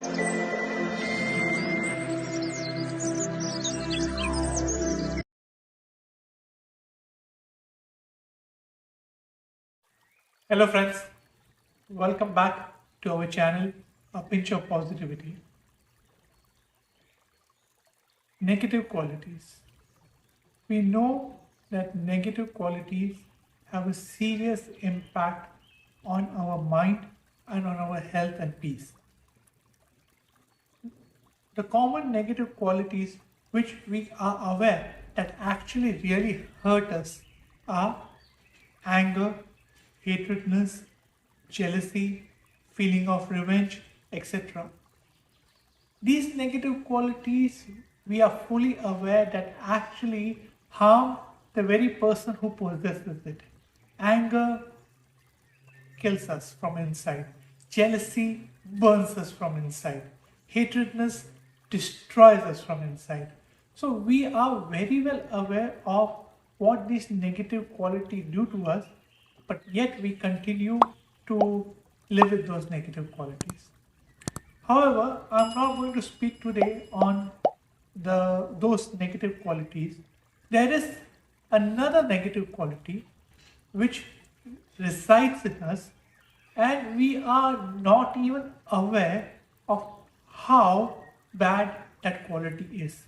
Hello friends, welcome back to our channel, A Pinch of Positivity. Negative qualities. We know that negative qualities have a serious impact on our mind and on our health and peace. The common negative qualities which we are aware that actually really hurt us are anger, hatredness, jealousy, feeling of revenge, etc. These negative qualities, we are fully aware that actually harm the very person who possesses it. Anger kills us from inside. Jealousy burns us from inside. Hatredness destroys us from inside. So we are very well aware of what these negative qualities do to us, but yet we continue to live with those negative qualities. However, I'm not going to speak today on those negative qualities. There is another negative quality which resides in us, and we are not even aware of how bad that quality is.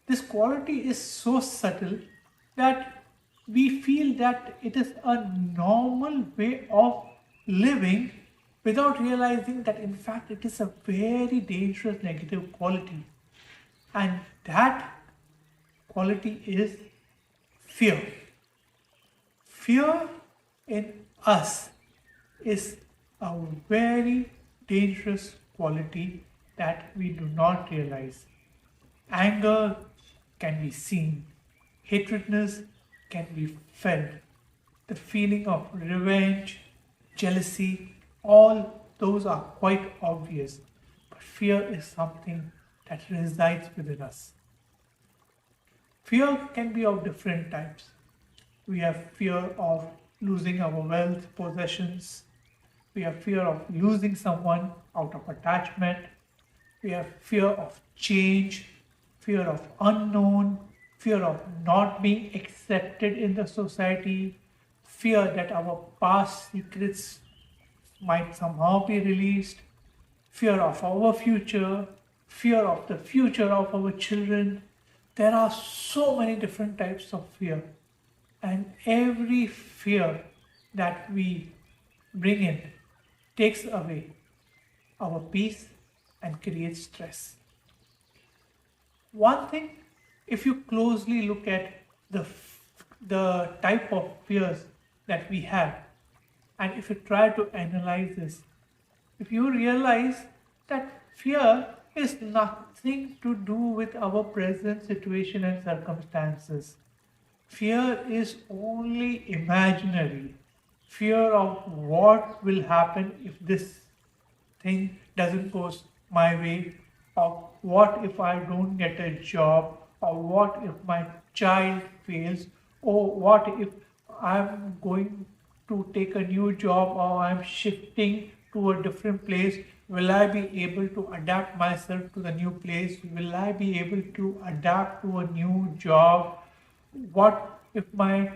This quality is so subtle that we feel that it is a normal way of living without realizing that in fact it is a very dangerous negative quality. And that quality is fear. Fear in us is a very dangerous quality that we do not realize. Anger can be seen, hatredness can be felt, the feeling of revenge, jealousy, all those are quite obvious. But fear is something that resides within us. Fear can be of different types. We have fear of losing our wealth, possessions. We have fear of losing someone out of attachment. We have fear of change, fear of unknown, fear of not being accepted in the society, fear that our past secrets might somehow be released, fear of our future, fear of the future of our children. There are so many different types of fear, and every fear that we bring in takes away our peace and creates stress. One thing, if you closely look at the type of fears that we have, and if you try to analyze this, if you realize that fear is nothing to do with our present situation and circumstances. Fear is only imaginary. Fear of what will happen if this thing doesn't go my way, or what if I don't get a job, or what if my child fails, or what if I'm going to take a new job or I'm shifting to a different place. Will I be able to adapt myself to the new place? Will I be able to adapt to a new job? What if my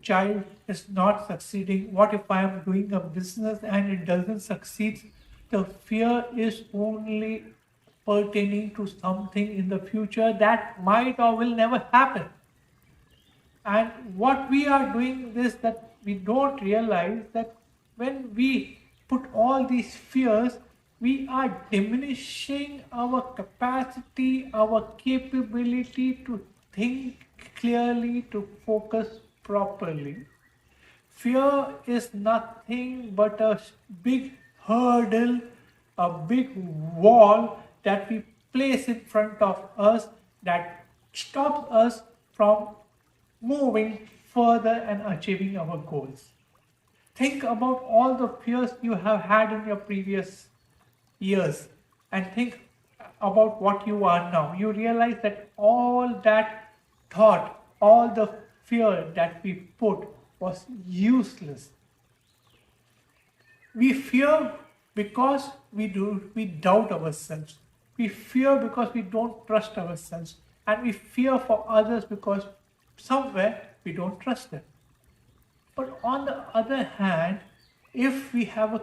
child is not succeeding? What if I am doing a business and it doesn't succeed? The fear is only pertaining to something in the future that might or will never happen. And what we are doing is that we don't realize that when we put all these fears, we are diminishing our capacity, our capability to think clearly, to focus properly. Fear is nothing but a big hurdle, a big wall that we place in front of us that stops us from moving further and achieving our goals. Think about all the fears you have had in your previous years and think about what you are now. You realize that all that thought, all the fear that we put was useless. We fear because we doubt ourselves. We fear because we don't trust ourselves. And we fear for others because somewhere we don't trust them. But on the other hand, if we have a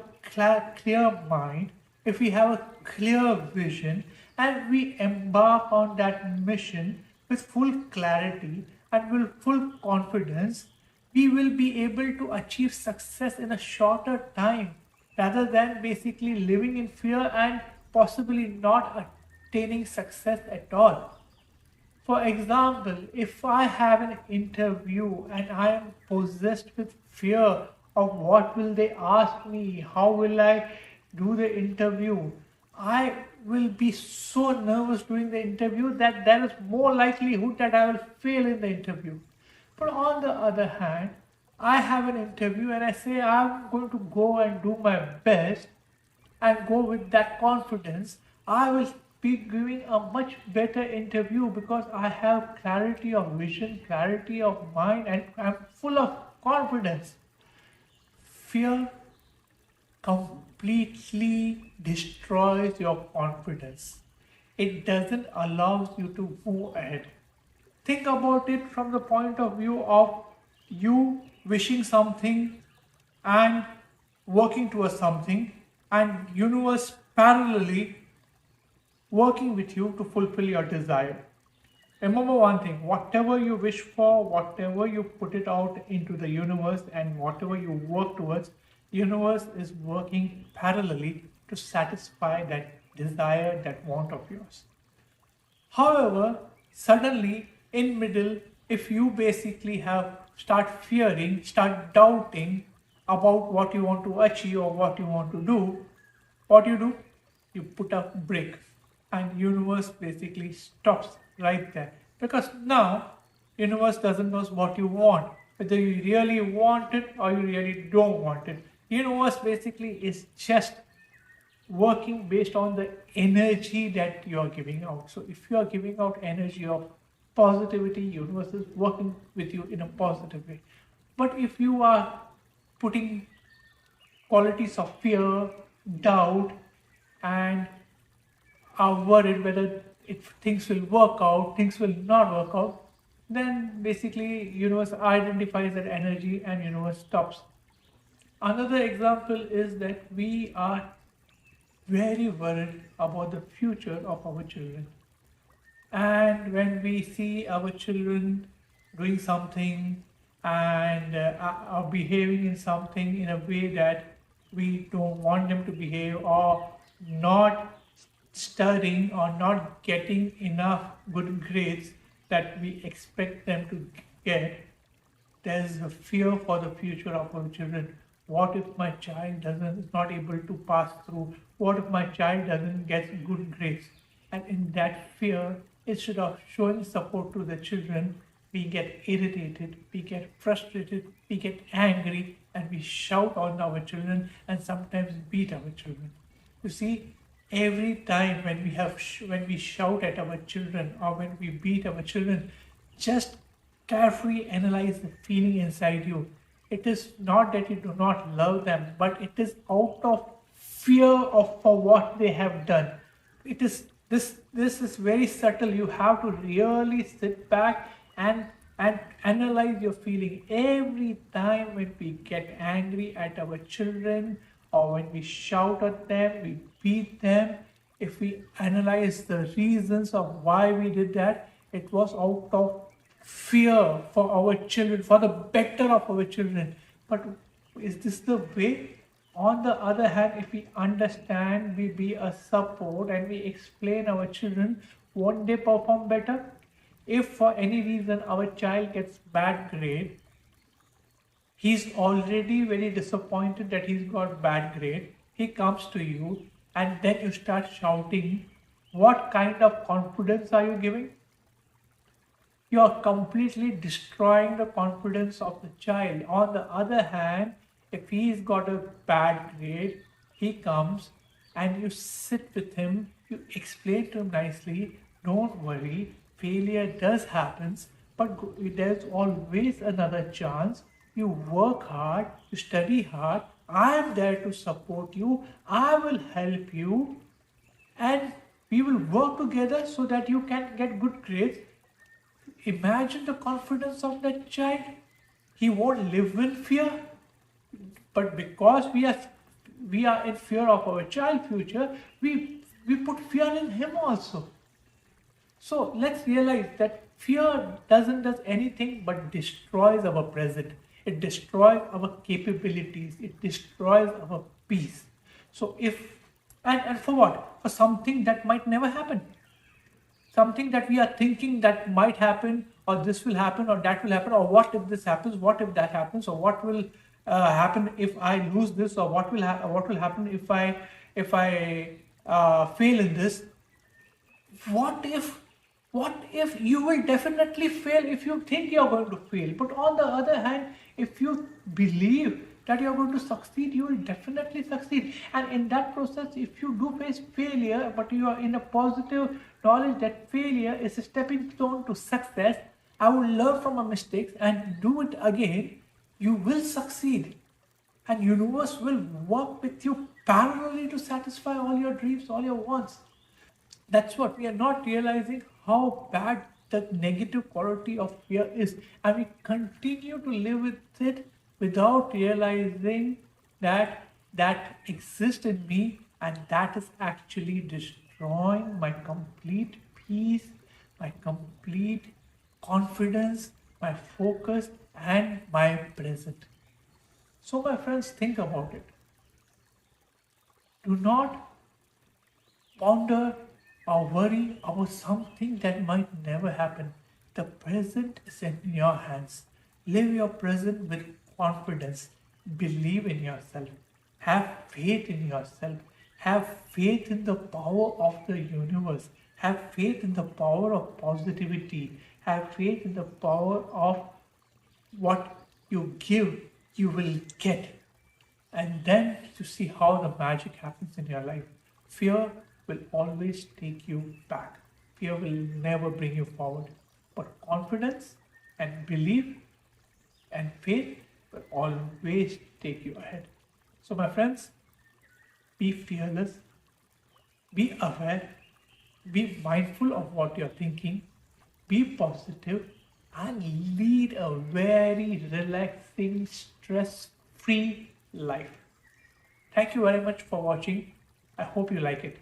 clear mind, if we have a clear vision, and we embark on that mission with full clarity and with full confidence, we will be able to achieve success in a shorter time rather than basically living in fear and possibly not attaining success at all. For example, if I have an interview and I am possessed with fear of what will they ask me, how will I do the interview, I will be so nervous during the interview that there is more likelihood that I will fail in the interview. But on the other hand, I have an interview and I say I'm going to go and do my best and go with that confidence, I will be giving a much better interview because I have clarity of vision, clarity of mind, and I'm full of confidence. Fear completely destroys your confidence. It doesn't allow you to move ahead. Think about it from the point of view of you wishing something and working towards something, and universe parallelly working with you to fulfill your desire. Remember one thing, whatever you wish for, whatever you put it out into the universe, and whatever you work towards, universe is working parallelly to satisfy that desire, that want of yours. However, suddenly in middle, if you basically have start fearing, start doubting about what you want to achieve or what you want to do, what you do? You put a break and universe basically stops right there. Because now universe doesn't know what you want, whether you really want it or you really don't want it. Universe basically is just working based on the energy that you are giving out. So if you are giving out energy of positivity, universe is working with you in a positive way. But if you are putting qualities of fear, doubt, and are worried whether if things will work out, things will not work out, then basically universe identifies that energy and universe stops. Another example is that we are very worried about the future of our children. And when we see our children doing something and are behaving in something in a way that we don't want them to behave, or not studying or not getting enough good grades that we expect them to get, there's a fear for the future of our children. What if my child is not able to pass through? What if my child doesn't get good grades? And in that fear, instead of showing support to the children, we get irritated, we get frustrated, we get angry, and we shout on our children and sometimes beat our children. You see, every time when we shout at our children or when we beat our children, just carefully analyze the feeling inside you. It is not that you do not love them, but it is out of fear of for what they have done. It is this is very subtle. You have to really sit back and analyze your feeling. Every time when we get angry at our children or when we shout at them, we beat them, if we analyze the reasons of why we did that, it was out of fear for our children, for the better of our children. But is this the way? On the other hand, if we understand, we be a support and we explain our children, won't they perform better? If for any reason our child gets bad grade, he's already very disappointed that he's got bad grade. He comes to you and then you start shouting. What kind of confidence are you giving? You are completely destroying the confidence of the child. On the other hand, if he's got a bad grade, he comes and you sit with him, you explain to him nicely, don't worry, failure does happen, but there's always another chance. You work hard, you study hard, I am there to support you. I will help you, and we will work together so that you can get good grades. Imagine the confidence of that child. He won't live in fear, but because we are in fear of our child future, we put fear in him also. So let's realize that fear doesn't does anything but destroys our present. It destroys our capabilities. It destroys our peace. So if and for what? For something that might never happen. Something that we are thinking that might happen, or this will happen, or that will happen, or what if this happens, what if that happens, or what will happen if I lose this, or what will happen if I fail in this. What if what if you will definitely fail if you think you're going to fail, but on the other hand, if you believe that you're going to succeed, you will definitely succeed. And in that process, if you do face failure, but you are in a positive knowledge that failure is a stepping stone to success, I will learn from my mistakes and do it again, you will succeed, and universe will work with you parallelly to satisfy all your dreams, all your wants. That's what we are not realizing, how bad the negative quality of fear is, and we continue to live with it without realizing that that exists in me, and that is actually destroying my complete peace, my complete confidence, my focus, and my present. So, my friends, think about it. Do not ponder or worry about something that might never happen. The present is in your hands. Live your present with confidence. Believe in yourself. Have faith in yourself. Have faith in the power of the universe. Have faith in the power of positivity. Have faith in the power of what you give, you will get. And then you see how the magic happens in your life. Fear will always take you back. Fear will never bring you forward. But confidence and belief and faith will always take you ahead. So, my friends, be fearless, be aware, be mindful of what you're thinking, be positive, and lead a very relaxing, stress free life. Thank you very much for watching. I hope you like it.